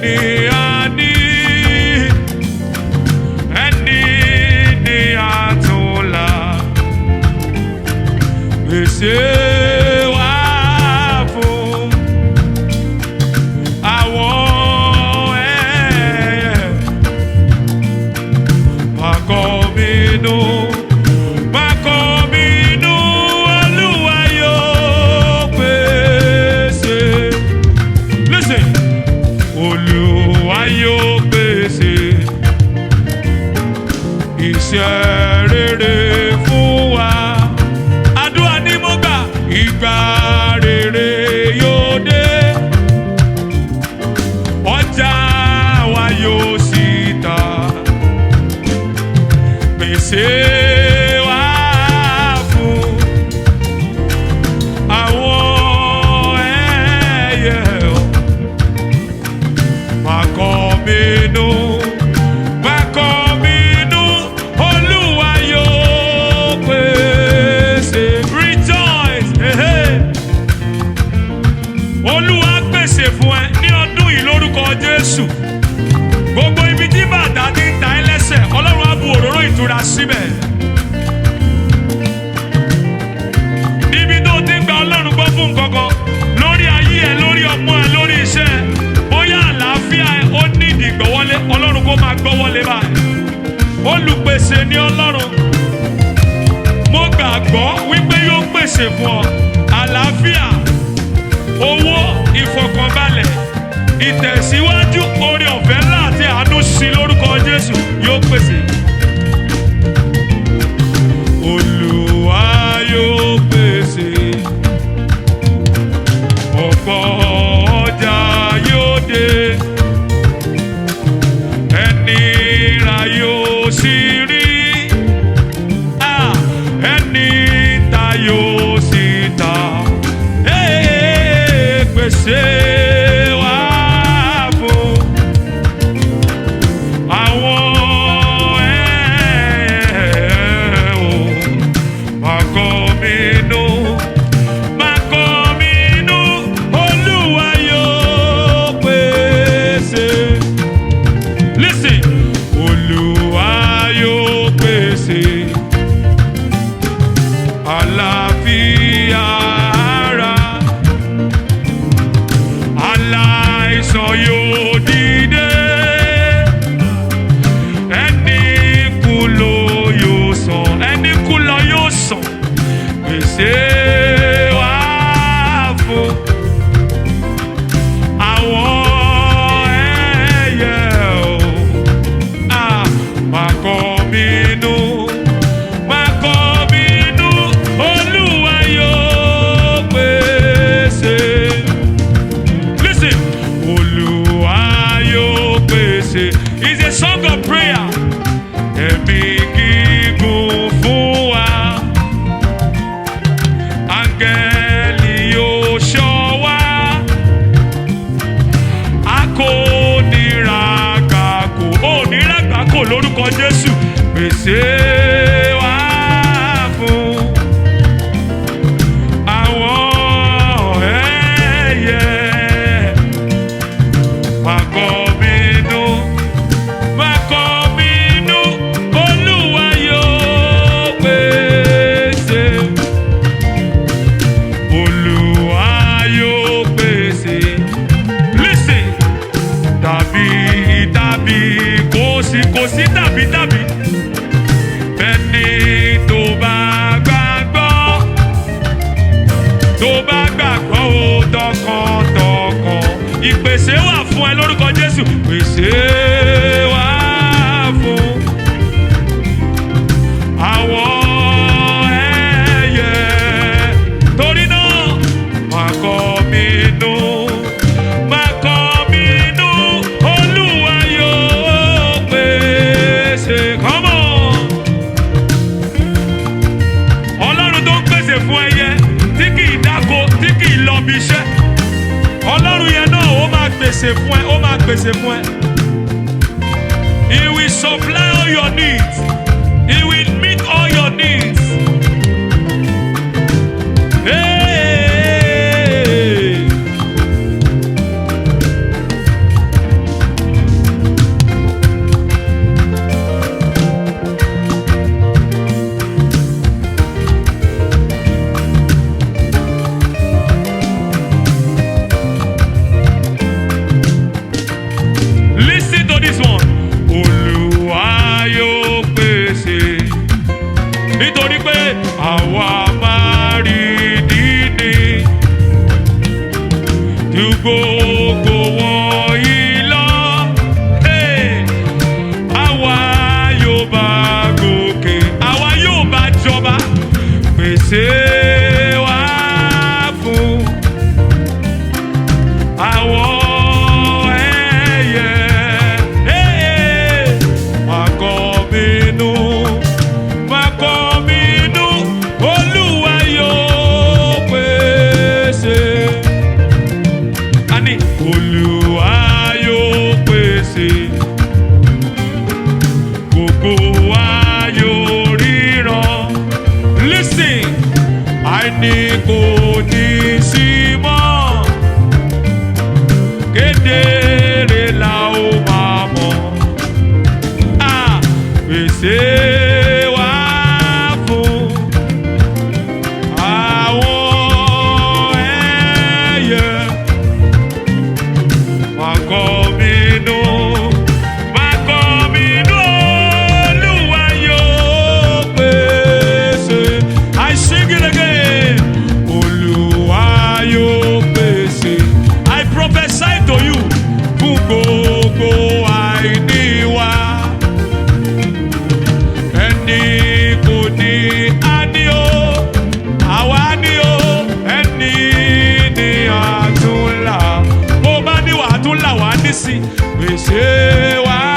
ní àní, ẹni ní àtúnlá. Pèsè wá fún àwọn ẹyẹ. Má kọminú, má kọminú, Olúwa yóò pèsè. Listen, Olúwa yóò pèsè iṣẹ́ rere fún wa. Àdúrà ni mo gbà, ìgbà rere yóò dé, ọjà wa yóò sì tà. Pèsè wá fún àwọn ẹyẹ. Má kọminú, má kọminú, Olúwa yóò pèsè. Rejoice, Olúwa pèsè fún ẹ ní ọdún yìí lórúkọ Jésù. Gbogbo ibi tí bàtà ti ń ta ẹ́ lẹ́sẹ̀, Ọlọ́run á bu òróró ìtura síbẹ̀. Níbi tó ti ń gba Ọlọ́run gbọ́ fún nǹkankan, lórí ayé ẹ, lórí ọmọ ẹ, lórí iṣẹ́ ẹ, bóyá àlàáfíà ẹ ó ní ìdìgbọ́wọ́lé, Ọlọ́run kó máa gbọ́wọ́lé báyìí. Olùpèsè ni Ọlọ́run. Mo gbàgbọ́ wípé yóò pèsè fún ọ àlàáfíà, owó, ìfọ̀kànbalẹ̀, ìtẹ̀síwájú, oore ọ̀fẹ́ ńlá àti àánú sí lórúkọ Jésù yóò pèsè. Olúwa yóò pèsè, ọ̀pọ̀ ọjà yóò dé, ẹni ra yóò sì rí, ẹni ta yóò sì tà. Pèsè wá fún àwọn ẹyẹ. Má kọminú, má kọminú, Olúwa yóò pèsè. Listen, Olúwa yóò pèsè àlàáfíà ara, aláìsàn yóò dìde, ẹni kú lọ yóò sàn, ẹni kú lọ yóò sàn. Pèsè wá fún àwọn ẹyẹ. Má kọminú, má kọminú, Olúwa yóò pèsè. Listen, Olúwa yóò pèsè. It's a song of prayer. Ẹ̀mí gígùn fún wa, áńgẹ́lì yóò ṣọ́ wa, a kò ní ràgbàkò, ó ní ràgbàkò lórúkọ Jésù. Pèsè wá fún àwọn ẹyẹ. Má kọminú, má kọminú, Olúwa yóò pèsè. Olúwa yóò pèsè. Listen, tàbí kò sí tàbí. Ẹni tó bá gbàgbọ́, tó bá gbàgbọ́ ó tọkàntọkàn, ìpèsè wà fún ẹ lórúkọ Jésù. Pèsè wà fún àwọn ẹyẹ. Torí náà, má kọminú, má kọminú, Olúwa yóò pèsè. Come on. Ọlọ́run tó ń pèsè fún ẹyẹ tí kì í dáko, tí kì í lọ bí iṣẹ́. Ọlọ́run yẹn náà ó máa pèsè fún ẹ, ó máa pèsè fún ẹ. He will supply all your needs. He will meet all your needs. Hey. Oluwalonibisi pèsè wá